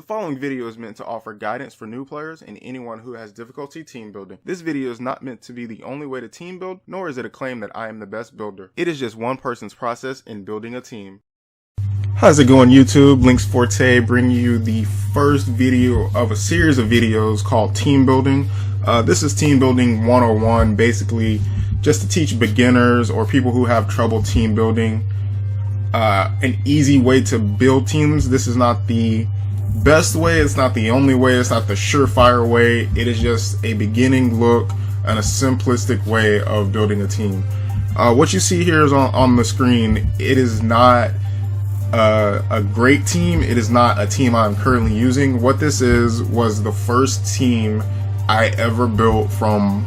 following video is meant to offer guidance for new players and anyone who has difficulty team building. This video is not meant to be the only way to team build, nor is it a claim that I am the best builder. It is just one person's process in building a team. How's it going, YouTube? Links Forte bringing you the first video of a series of videos called Team Building. This is Team Building 101, basically just to teach beginners or people who have trouble team building an easy way to build teams. This is not the best way, it's not the only way, it's not the surefire way. It is just a beginning look and a simplistic way of building a team. What you see here is on the screen. It is not a great team. It is not a team I'm currently using. What this was the first team I ever built from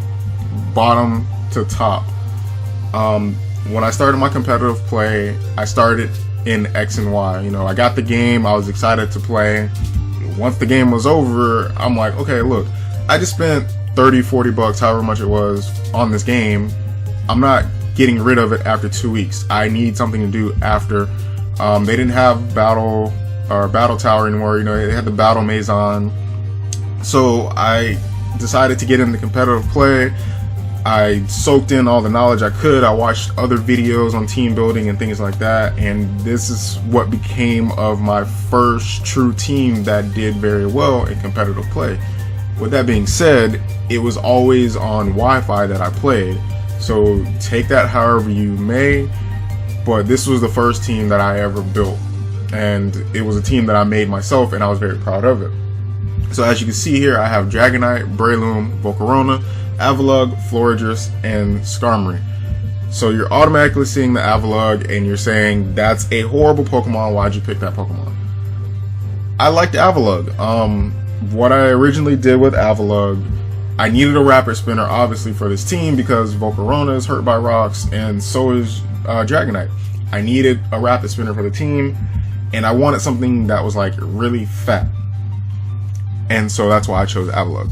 bottom to top. When I started my competitive play, I started in X and Y. You know, I got the game, I was excited to play. Once the game was over, I'm like, okay, look, I just spent 30, 40 bucks, however much it was, on this game. I'm not getting rid of it after 2 weeks. I need something to do after. They didn't have battle tower anymore. You know, they had the battle maison. So I decided to get into competitive play. I soaked in all the knowledge I could. I watched other videos on team building and things like that, and this is what became of my first true team that did very well in competitive play. With that being said, it was always on Wi-Fi that I played, so take that however you may, but this was the first team that I ever built, and it was a team that I made myself, and I was very proud of it. So as you can see here, I have Dragonite, Breloom, Volcarona, Avalugg, Florges, and Skarmory. So you're automatically seeing the Avalugg and you're saying, that's a horrible Pokemon, why'd you pick that Pokemon? I liked Avalugg. What I originally did with Avalugg, I needed a Rapid Spinner obviously for this team because Volcarona is hurt by rocks and so is Dragonite. I needed a Rapid Spinner for the team and I wanted something that was like really fat. And so that's why I chose Avalugg.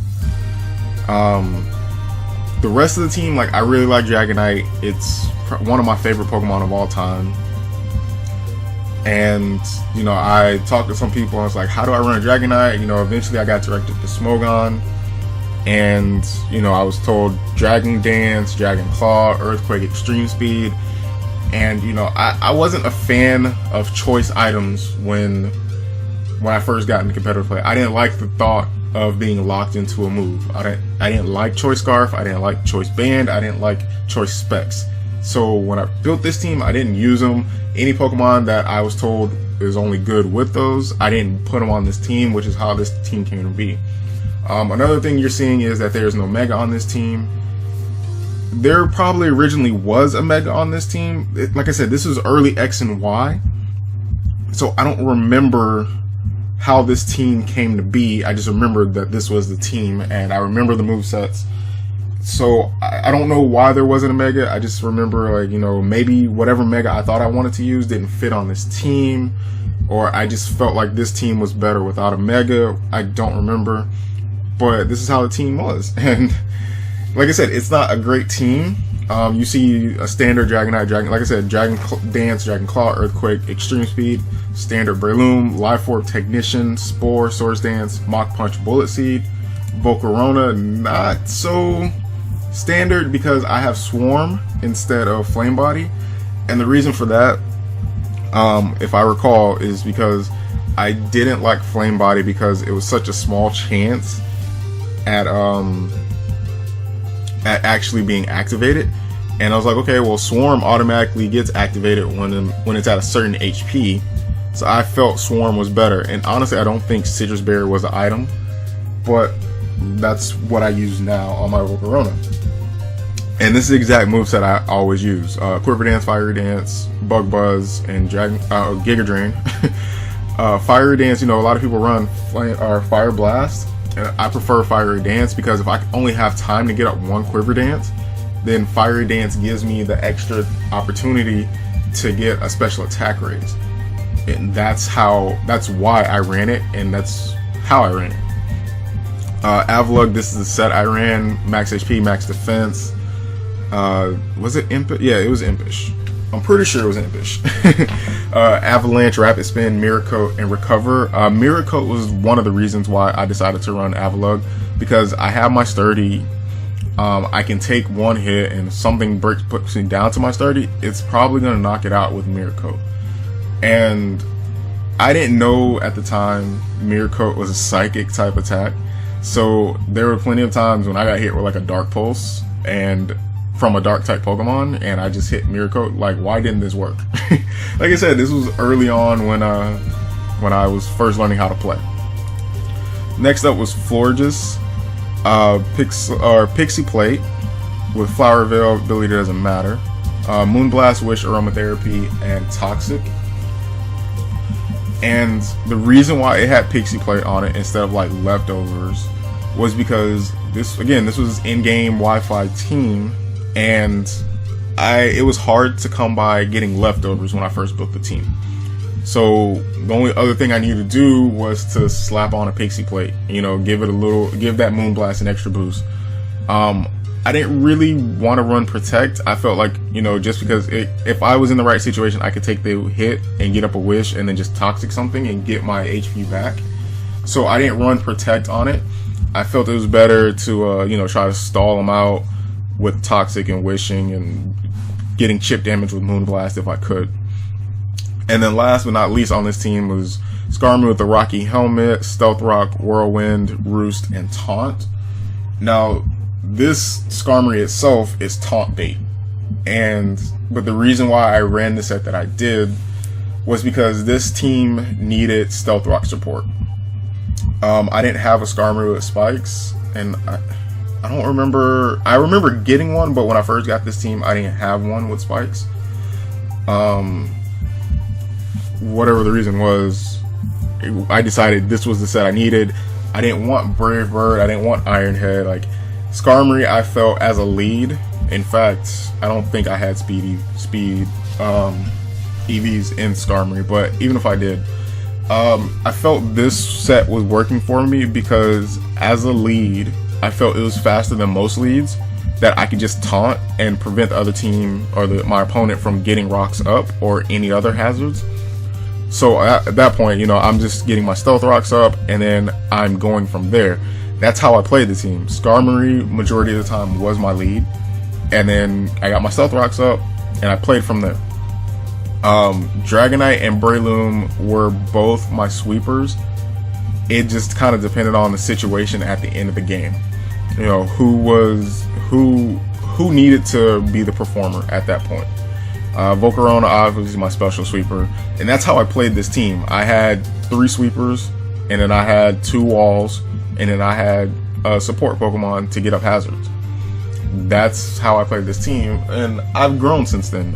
The rest of the team, like, I really like Dragonite. It's one of my favorite Pokemon of all time. And, you know, I talked to some people and I was like, how do I run a Dragonite? You know, eventually I got directed to Smogon. And, you know, I was told Dragon Dance, Dragon Claw, Earthquake, Extreme Speed. And, you know, I wasn't a fan of choice items when I first got into competitive play. I didn't like the thought of being locked into a move. I didn't like Choice Scarf, I didn't like Choice Band, I didn't like Choice Specs. So when I built this team, I didn't use them. Any Pokemon that I was told is only good with those, I didn't put them on this team, which is how this team came to be. Another thing you're seeing is that there's no Mega on this team. There probably originally was a Mega on this team. Like I said, this was early X and Y, so I don't remember how this team came to be. I just remembered that this was the team and I remember the movesets. So I don't know why there wasn't a Mega. I just remember, like, you know, maybe whatever Mega I thought I wanted to use didn't fit on this team, or I just felt like this team was better without a Mega. I don't remember, but this is how the team was. And like I said, it's not a great team. You see a standard Dragonite, like I said, Dragon Dance, Dragon Claw, Earthquake, Extreme Speed, standard Breloom, Life Orb, Technician, Spore, Swords Dance, Mach Punch, Bullet Seed. Volcarona, not so standard because I have Swarm instead of Flame Body. And the reason for that, if I recall, is because I didn't like Flame Body because it was such a small chance at actually being activated, and I was like, okay, well, Swarm automatically gets activated when it's at a certain HP, so I felt Swarm was better. And honestly, I don't think Citrus Berry was an item, but that's what I use now on my Volcarona. And this is the exact moveset I always use: Quiver Dance, Fiery Dance, Bug Buzz, and Giga Drain. Fiery Dance, you know, a lot of people run Fire Blast. I prefer Fiery Dance because if I only have time to get up one Quiver Dance, then Fiery Dance gives me the extra opportunity to get a special attack raise. And that's why I ran it, and that's how I ran it. Avalugg, this is the set I ran: max HP, max defense. Was it Impish? Yeah, it was Impish. I'm pretty sure it was Impish. Avalanche, Rapid Spin, Mirror Coat, and Recover. Mirror Coat was one of the reasons why I decided to run Avalugg, because I have my Sturdy. I can take one hit, and if something puts me down to my Sturdy, it's probably going to knock it out with Mirror Coat. And I didn't know at the time Mirror Coat was a psychic type attack. So there were plenty of times when I got hit with like a Dark Pulse and from a dark type Pokemon, and I just hit Mirror Coat. Like, why didn't this work? Like I said, this was early on when I was first learning how to play. Next up was Florges, Pixie Plate with Flower Veil, ability doesn't matter. Moonblast, Wish, Aromatherapy, and Toxic. And the reason why it had Pixie Plate on it instead of like leftovers was because this was in-game Wi-Fi team, and it was hard to come by getting leftovers when I first built the team. So the only other thing I needed to do was to slap on a Pixie Plate, give that Moonblast an extra boost. I didn't really want to run Protect. I felt like, just because if I was in the right situation, I could take the hit and get up a Wish and then just Toxic something and get my HP back. So I didn't run Protect on it. I felt it was better to, try to stall them out with Toxic and Wishing and getting chip damage with Moonblast if I could. And then last but not least on this team was Skarmory with the Rocky Helmet, Stealth Rock, Whirlwind, Roost, and Taunt. Now, this Skarmory itself is taunt bait, but the reason why I ran the set that I did was because this team needed Stealth Rock support. I didn't have a Skarmory with spikes, and I don't remember. I remember getting one, but when I first got this team, I didn't have one with spikes. Whatever the reason was, I decided this was the set I needed. I didn't want Brave Bird. I didn't want Iron Head. Like, Skarmory, I felt as a lead. In fact, I don't think I had speed EVs in Skarmory, but even if I did, I felt this set was working for me because as a lead, I felt it was faster than most leads, that I could just taunt and prevent the other team or my opponent from getting rocks up or any other hazards. So at that point, I'm just getting my Stealth Rocks up and then I'm going from there. That's how I played the team. Skarmory, majority of the time, was my lead. And then I got my Stealth Rocks up, and I played from there. Dragonite and Breloom were both my sweepers. It just kind of depended on the situation at the end of the game. Who needed to be the performer at that point. Volcarona obviously my special sweeper. And that's how I played this team. I had 3 sweepers, and then I had 2 walls, and then I had a support Pokemon to get up hazards. That's how I played this team, and I've grown since then.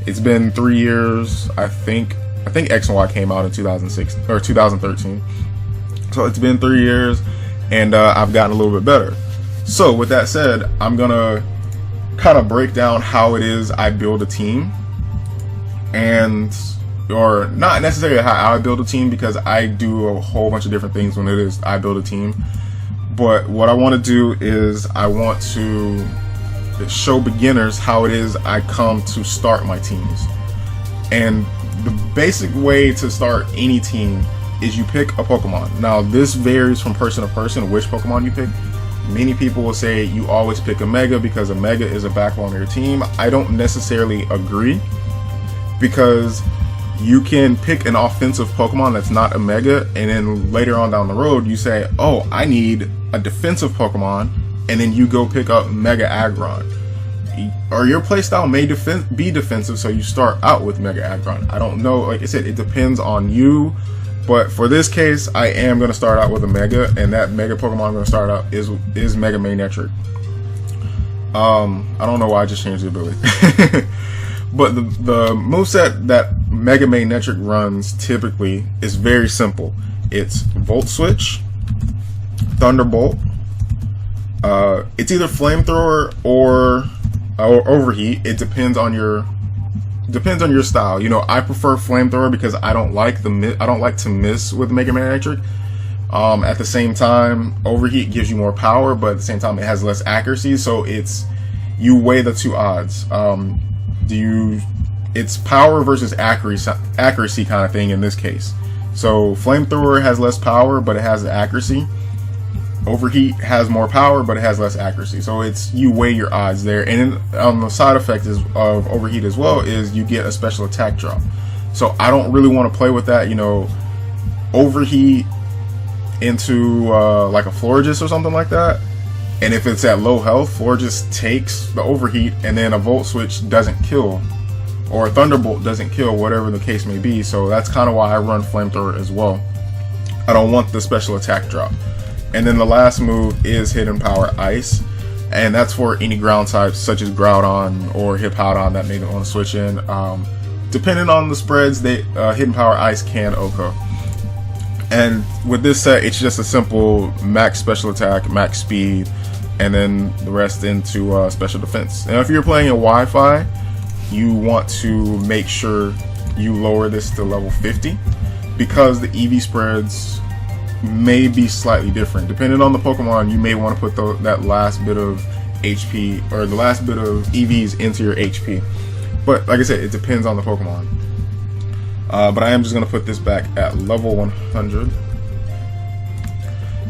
It's been 3 years. I think X and Y came out in 2006 or 2013. So it's been 3 years, and I've gotten a little bit better. So with that said, I'm gonna kind of break down how it is I build a team, or not necessarily how I build a team, because I do a whole bunch of different things when it is I build a team. But what I want to do is I want to show beginners how it is I come to start my teams. And the basic way to start any team is you pick a Pokemon. Now this varies from person to person which Pokemon you pick. Many people will say you always pick a Mega because a Mega is a backbone of your team. I don't necessarily agree, because you can pick an offensive Pokemon that's not a Mega, and then later on down the road you say, oh, I need a defensive Pokemon, and then you go pick up Mega Aggron. Or your playstyle may be defensive, so you start out with Mega Aggron. I don't know, like I said, it depends on you. But for this case, I am going to start out with a Mega, and that Mega Pokemon I'm going to start out is Mega Magnetric. I don't know why I just changed the ability. But the moveset that Mega Magnetric runs typically is very simple. It's Volt Switch, Thunderbolt, it's either Flamethrower or Overheat. It depends on your style. I prefer Flamethrower because I don't like to miss with Mega Magnetric. At the same time, Overheat gives you more power, but at the same time it has less accuracy, so you weigh the two odds. Do you it's power versus accuracy kind of thing in this case. So Flamethrower has less power, but it has the accuracy. Overheat has more power, but it has less accuracy. So it's, you weigh your odds there. And then, the side effect of Overheat as well is you get a special attack drop. So I don't really want to play with that, you know, Overheat into like a Florges or something like that. And if it's at low health, Florges takes the Overheat, and then a Volt Switch doesn't kill, or a Thunderbolt doesn't kill, whatever the case may be. So that's kind of why I run Flamethrower as well. I don't want the special attack drop. And then the last move is Hidden Power Ice, and that's for any ground types such as Groudon or Hippowdon that may want to switch in. Depending on the spreads, Hidden Power Ice can OHKO. And with this set, it's just a simple max special attack, max speed, and then the rest into special defense. Now, if you're playing in Wi-Fi, you want to make sure you lower this to level 50, because the EV spreads may be slightly different. Depending on the Pokemon, you may want to put that last bit of HP, or the last bit of EVs into your HP. But like I said, it depends on the Pokemon. But I am just going to put this back at level 100.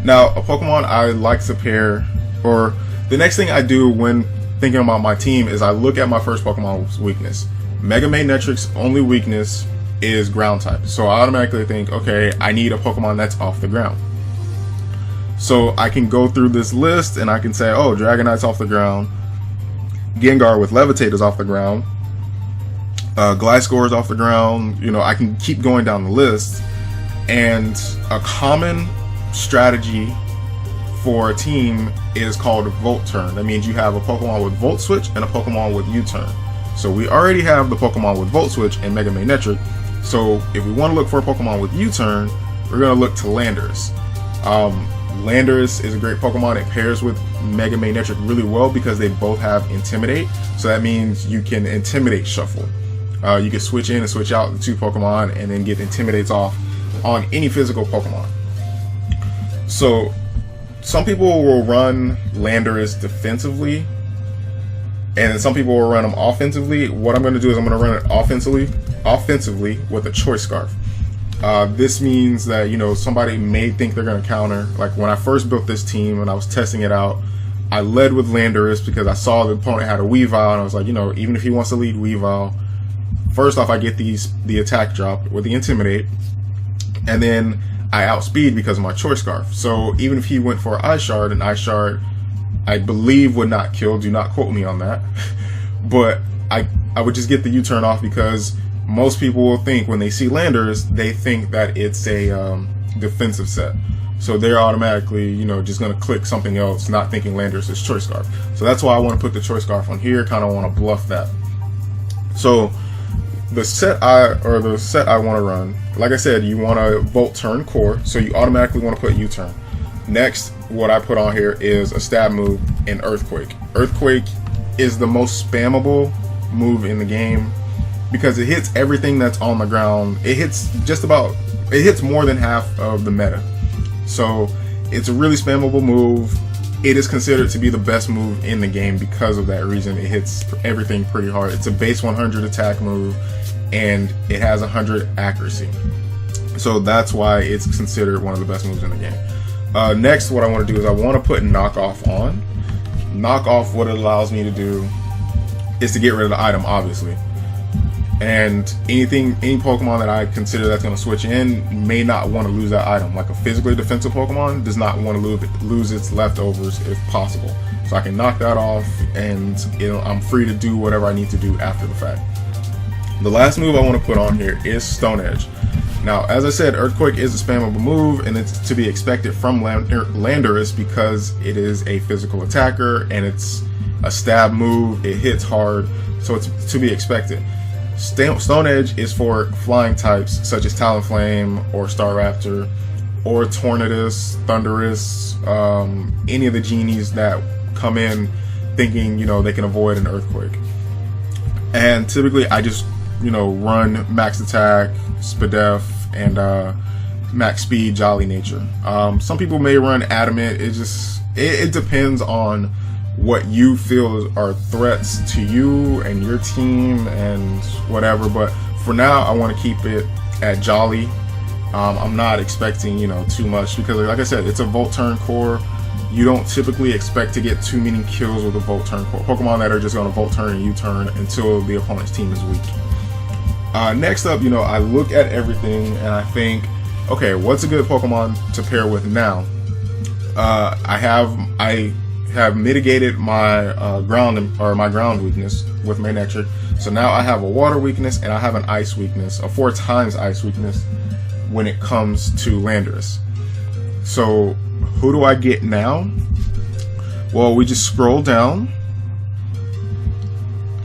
Now, a Pokemon I like to pair, or the next thing I do when thinking about my team, is I look at my first Pokemon's weakness. Mega Magnetric's only weakness is ground type. So I automatically think, okay, I need a Pokemon that's off the ground. So I can go through this list and I can say, oh, Dragonite's off the ground. Gengar with Levitate is off the ground. Gliscor is off the ground. You know, I can keep going down the list. And a common strategy for a team is called Volt Turn. That means you have a Pokemon with Volt Switch and a Pokemon with U-Turn. So we already have the Pokemon with Volt Switch and Mega Magnetric. So if we want to look for a Pokemon with U-Turn, we're going to look to Landorus. Landorus is a great Pokemon. It pairs with Mega Magnetric really well because they both have Intimidate. So that means you can Intimidate Shuffle. You can switch in and switch out the two Pokemon and then get Intimidates off on any physical Pokemon. So some people will run Landorus defensively, and then some people will run them offensively. What I'm going to do is I'm going to run it offensively with a Choice Scarf. This means that, you know, somebody may think they're going to counter. Like when I first built this team and I was testing it out, I led with Landorus because I saw the opponent had a Weavile, and I was like, you know, even if he wants to lead Weavile, first off, I get the attack drop with the Intimidate, and then I outspeed because of my Choice Scarf. So even if he went for Ice Shard, and Ice Shard, I believe, would not kill, do not quote me on that, but I would just get the U-turn off because most people will think when they see Landorus, they think that it's a defensive set. So they're automatically, you know, just going to click something else, not thinking Landorus is Choice Scarf. So that's why I want to put the Choice Scarf on here, kind of want to bluff that. So the set I want to run, like I said, you want to Volt Turn Core, so you automatically want to put U-Turn. Next, what I put on here is a stab move in Earthquake. Earthquake is the most spammable move in the game because it hits everything that's on the ground. It hits more than half of the meta. So it's a really spammable move. It is considered to be the best move in the game because of that reason. It hits everything pretty hard. It's a base 100 attack move, and it has 100 accuracy. So that's why it's considered one of the best moves in the game. Next, what I want to do is I want to put Knock Off on. Knock Off, what it allows me to do is to get rid of the item, obviously. And any Pokemon that I consider that's going to switch in may not want to lose that item. Like a physically defensive Pokemon does not want to lose its leftovers if possible. So I can knock that off, and I'm free to do whatever I need to do after the fact. The last move I want to put on here is Stone Edge. Now, as I said, Earthquake is a spammable move, and it's to be expected from Landorus because it is a physical attacker, and it's a stab move. It hits hard, so it's to be expected. Stone Edge is for flying types such as Talonflame or Staraptor or Tornadus, Thundurus, any of the genies that come in thinking, you know, they can avoid an Earthquake. And typically I just, you know, run Max Attack, Spadef, and Max Speed, Jolly Nature. Some people may run Adamant. It depends on what you feel are threats to you and your team and whatever. But for now, I want to keep it at Jolly. I'm not expecting, too much, because like I said, it's a Volturn core. You don't typically expect to get too many kills with a Volturn core. Pokemon that are just going to Volturn and U-turn until the opponent's team is weak. Next up, I look at everything and I think, okay, what's a good Pokemon to pair with now? I have mitigated my ground weakness with Manectric. So now I have a water weakness and I have an ice weakness, a 4 times ice weakness when it comes to Landorus. So who do I get now? Well, we just scroll down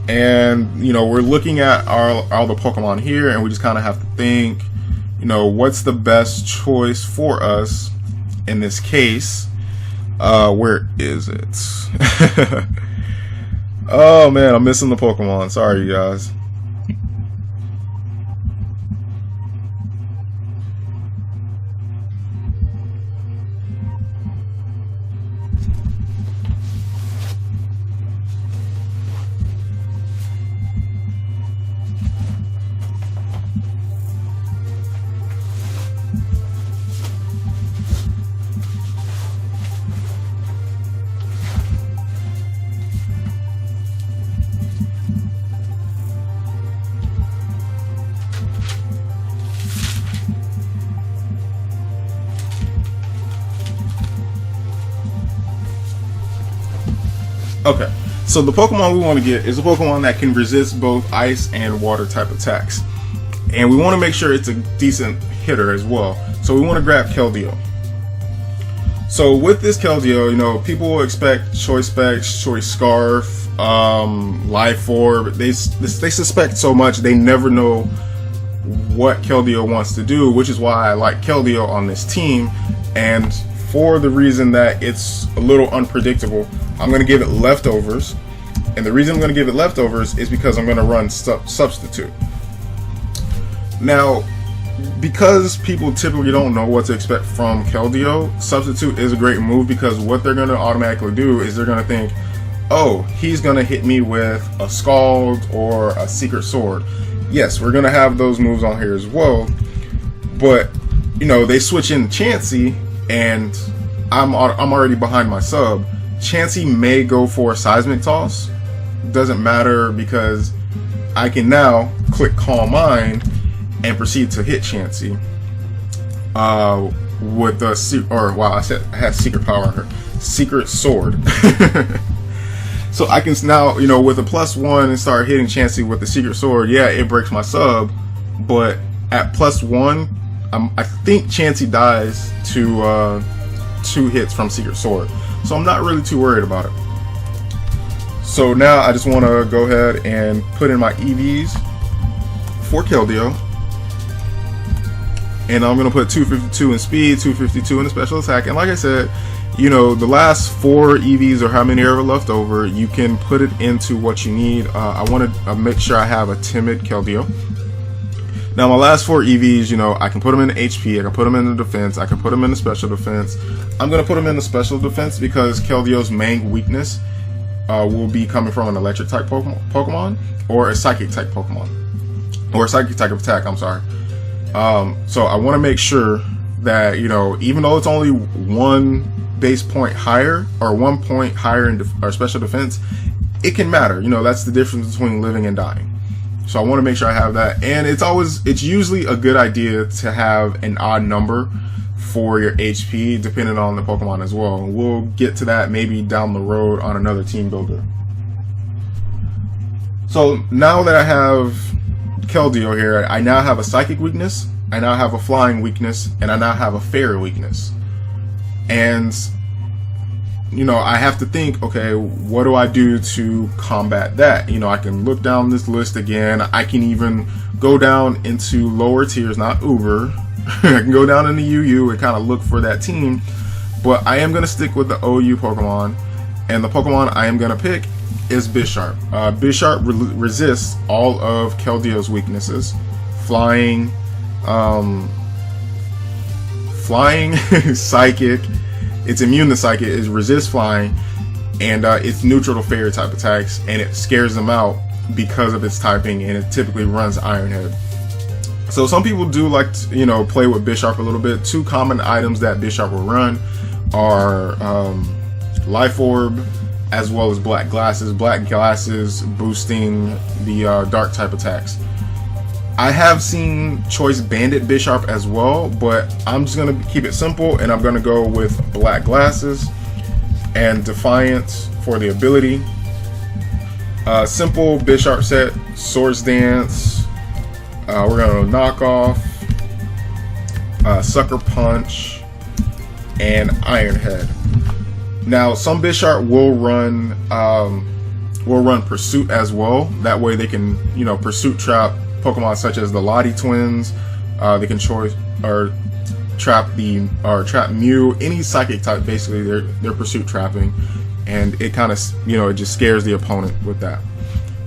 and we're looking at all the Pokemon here, and we just kind of have to think, what's the best choice for us in this case. Where is it? Oh man, I'm missing the Pokemon. Sorry, you guys. Okay, so the Pokemon we want to get is a Pokemon that can resist both ice and water type attacks. And we want to make sure it's a decent hitter as well. So we want to grab Keldeo. So with this Keldeo, people will expect Choice Specs, Choice Scarf, Life Orb. They suspect so much, they never know what Keldeo wants to do, which is why I like Keldeo on this team. And for the reason that it's a little unpredictable, I'm going to give it leftovers. And the reason I'm going to give it leftovers is because I'm going to run substitute. Now, because people typically don't know what to expect from Keldeo, substitute is a great move, because what they're going to automatically do is they're going to think, oh, he's going to hit me with a Scald or a Secret Sword. Yes, we're going to have those moves on here as well. But, they switch in Chansey, and I'm already behind my sub. Chansey may go for a Seismic Toss. Doesn't matter, because I can now click Calm Mind and proceed to hit Chansey with the I had Secret Power on her. Secret Sword. So I can now, with a +1 and start hitting Chansey with the Secret Sword. Yeah, it breaks my sub, but at +1, I think Chansey dies to 2 hits from Secret Sword. So I'm not really too worried about it. So now I just want to go ahead and put in my EVs for Keldeo. And I'm going to put 252 in speed, 252 in the special attack. And like I said, the last 4 EVs, or how many are left over, you can put it into what you need. I want to make sure I have a timid Keldeo. Now my last 4 EVs, I can put them in the HP, I can put them in the defense, I can put them in the special defense. I'm going to put them in the special defense because Keldeo's main weakness will be coming from an electric type Pokemon or a psychic type Pokemon. Or a psychic type attack, I'm sorry. So I want to make sure that, even though it's only 1 base point higher, or 1 point higher in our special defense, it can matter. That's the difference between living and dying. So I want to make sure I have that. And it's usually a good idea to have an odd number for your HP, depending on the Pokemon as well. And we'll get to that maybe down the road on another team builder. So now that I have Keldeo here, I now have a psychic weakness, I now have a flying weakness, and I now have a fairy weakness. And I have to think, okay, what do I do to combat that? I can look down this list again. I can even go down into lower tiers, not Uber. I can go down into UU and kind of look for that team. But I am going to stick with the OU Pokemon. And the Pokemon I am going to pick is Bisharp. Bisharp resists all of Keldeo's weaknesses. Flying, Psychic. It's immune to Psychic, it resists flying, and it's neutral to fairy type attacks, and it scares them out because of its typing, and it typically runs Iron Head. So some people do like to, you know, play with Bisharp a little bit. Two common items that Bisharp will run are Life Orb as well as Black Glasses. Black Glasses boosting the dark type attacks. I have seen Choice Bandit Bisharp as well, but I'm just going to keep it simple, and I'm going to go with Black Glasses and Defiance for the ability. Simple Bisharp set, Swords Dance. We're going to knock off Sucker Punch and Iron Head. Now, some Bisharp will run Pursuit as well. That way they can, you know, Pursuit trap Pokemon such as the Lottie Twins. They can trap Mew, any psychic type. Basically, they're Pursuit trapping, and it kind of, you know, it just scares the opponent with that.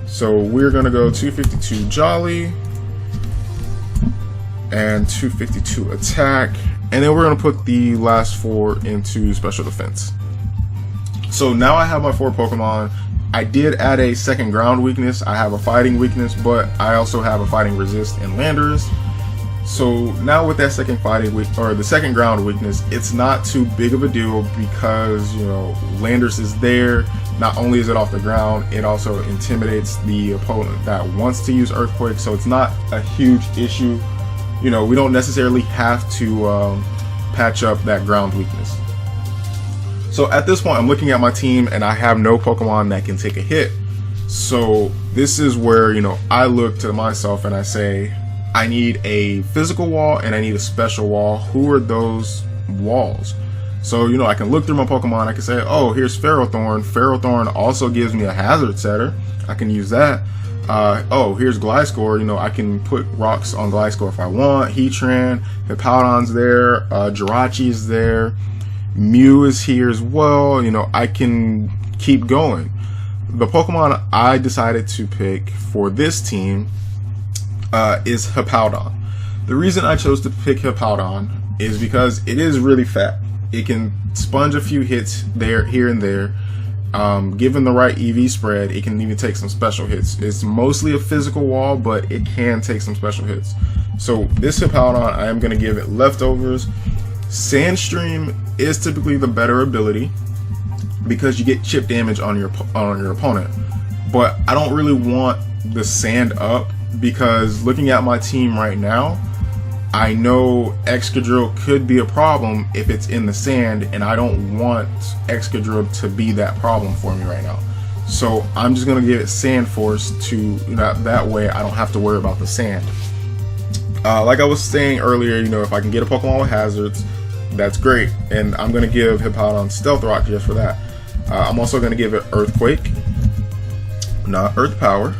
So we're gonna go 252 Jolly and 252 attack, and then we're gonna put the last 4 into special defense. So now I have my 4 Pokemon. I did add a second ground weakness. I have a fighting weakness, but I also have a fighting resist and Landorus. So now with that second the second ground weakness, it's not too big of a deal because, you know, Landorus is there. Not only is it off the ground, it also intimidates the opponent that wants to use Earthquake. So it's not a huge issue. You know, we don't necessarily have to patch up that ground weakness. So at this point, I'm looking at my team and I have no Pokemon that can take a hit. So this is where, you know, I look to myself and I say, I need a physical wall and I need a special wall. Who are those walls? So, you know, I can look through my Pokemon. I can say, oh, here's Ferrothorn. Ferrothorn also gives me a hazard setter. I can use that. Oh, here's Gliscor. You know, I can put rocks on Gliscor if I want. Heatran, Hippowdon's there. Jirachi's there. Mew is here as well. You know, I can keep going. The Pokemon I decided to pick for this team is Hippowdon. The reason I chose to pick Hippowdon is because it is really fat. It can sponge a few hits here and there. Given the right EV spread, it can even take some special hits. It's mostly a physical wall, but it can take some special hits. So this Hippowdon, I am going to give it leftovers. Sandstream is typically the better ability because you get chip damage on your opponent. But I don't really want the sand up because looking at my team right now, I know Excadrill could be a problem if it's in the sand, and I don't want Excadrill to be that problem for me right now. So I'm just going to give it Sand Force to that way I don't have to worry about the sand. Like I was saying earlier, you know, if I can get a Pokemon with hazards, that's great, and I'm going to give Hippowdon Stealth Rock just for that. I'm also going to give it Earthquake, not Earth Power.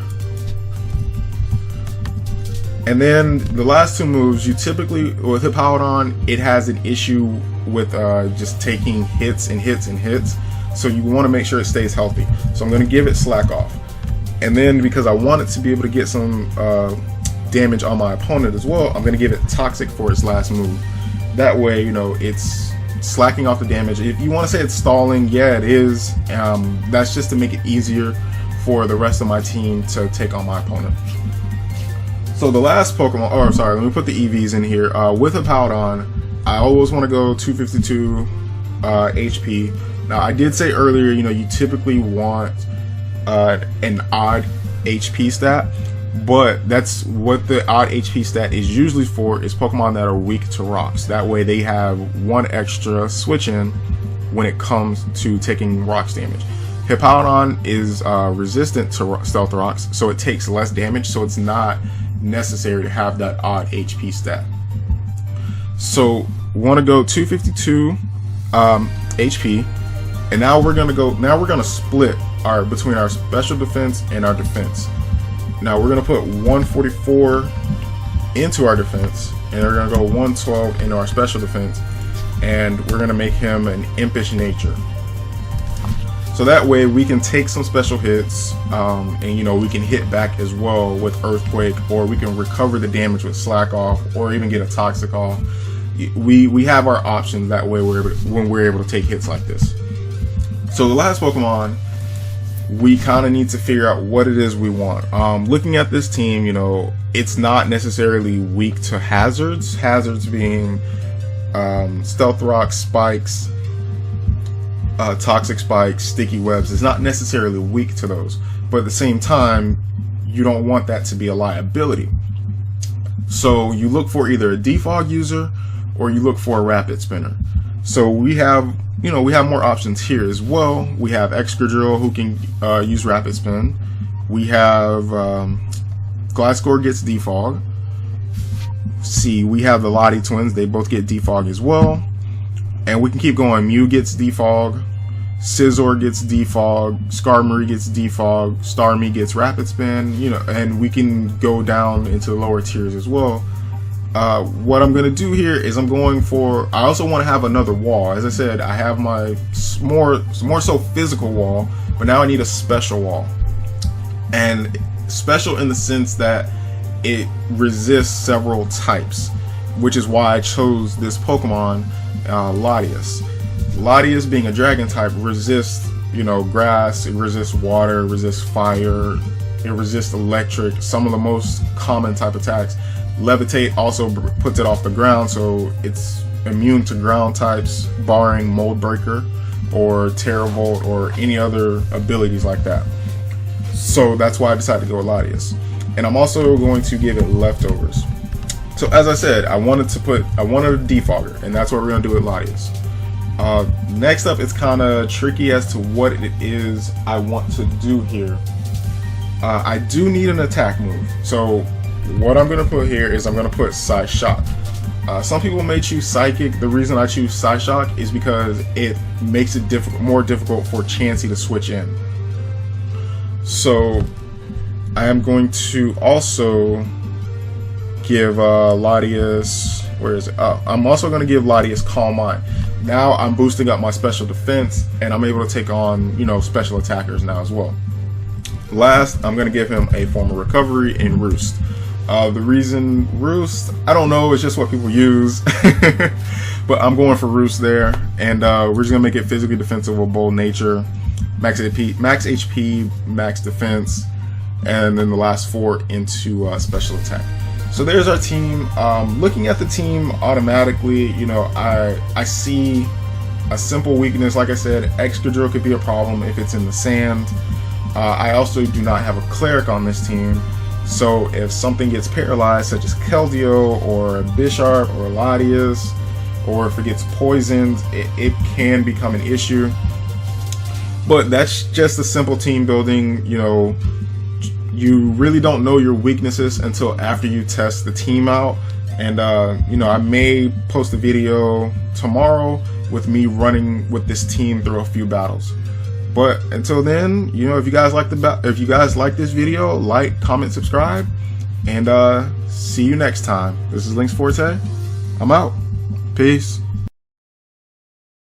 And then the last 2 moves, you typically, with Hippowdon, it has an issue with just taking hits and hits and hits. So you want to make sure it stays healthy. So I'm going to give it Slack Off. And then because I want it to be able to get some damage on my opponent as well, I'm going to give it Toxic for its last move. That way, you know, it's slacking off the damage. If you want to say it's stalling, yeah, it is. That's just to make it easier for the rest of my team to take on my opponent. So the last Pokemon, or sorry, let me put the EVs in here. With Hippowdon, I always want to go 252 HP. Now, I did say earlier, you know, you typically want an odd HP stat, but that's what the odd HP stat is usually for, is Pokemon that are weak to rocks. That way they have 1 extra switch in when it comes to taking rocks damage. Hippowdon is resistant to Stealth Rocks, so it takes less damage, so it's not necessary to have that odd HP stat. So we want to go 252 HP, and now we're gonna split between our special defense and our defense. Now we're gonna put 144 into our defense, and we're gonna go 112 into our special defense, and we're gonna make him an Impish Nature. So that way we can take some special hits, and you know, we can hit back as well with Earthquake, or we can recover the damage with Slack Off, or even get a Toxic off. We have our options that way when we're able to take hits like this. So the last Pokemon, we kind of need to figure out what it is we want. Looking at this team, you know, it's not necessarily weak to hazards. Hazards being Stealth Rock, Spikes, Toxic Spikes, Sticky Webs. It's not necessarily weak to those, but at the same time, you don't want that to be a liability. So you look for either a Defog user or you look for a Rapid Spinner. So we have, you know, we have more options here as well. We have Excadrill who can use Rapid Spin. We have Gliscor gets Defog. See, we have the Lottie twins. They both get Defog as well. And we can keep going. Mew gets Defog. Scizor gets Defog. Skarmory gets Defog. Starmie gets Rapid Spin. You know, and we can go down into the lower tiers as well. What I'm going to do here is I'm going for, I also want to have another wall. As I said, I have my more so physical wall, but now I need a special wall. And special in the sense that it resists several types, which is why I chose this Pokemon, Latias. Latias, being a dragon type, resists, you know, grass, it resists water, it resists fire, it resists electric, some of the most common type attacks. Levitate also puts it off the ground, so it's immune to ground types, barring Mold Breaker or Terravolt or any other abilities like that. So that's why I decided to go with Latias. And I'm also going to give it leftovers. So as I said, I wanted a Defogger, and that's what we're going to do with Latias. Next up, it's kind of tricky as to what it is I want to do here. I do need an attack move. So what I'm going to put here is I'm going to put Psyshock. Some people may choose Psychic. The reason I choose Psyshock is because it makes it more difficult for Chansey to switch in. So I am going to also give Latias, where is it? I'm also going to give Latias Calm Mind. Now I'm boosting up my special defense, and I'm able to take on, you know, special attackers now as well. Last, I'm going to give him a form of recovery in Roost. The reason Roost, I don't know, it's just what people use. But I'm going for Roost there, and we're just going to make it physically defensive with Bold Nature, max HP, max defense, and then the last 4 into special attack. So there's our team. Looking at the team automatically, you know, I see a simple weakness. Like I said, Excadrill could be a problem if it's in the sand. I also do not have a Cleric on this team. So if something gets paralyzed, such as Keldeo or Bisharp or Latias, or if it gets poisoned, it can become an issue. But that's just a simple team building. You know, you really don't know your weaknesses until after you test the team out. And you know, I may post a video tomorrow with me running with this team through a few battles. But until then, you know, if you guys like this video, like, comment, subscribe, and see you next time. This is Lynx Forte. I'm out. Peace.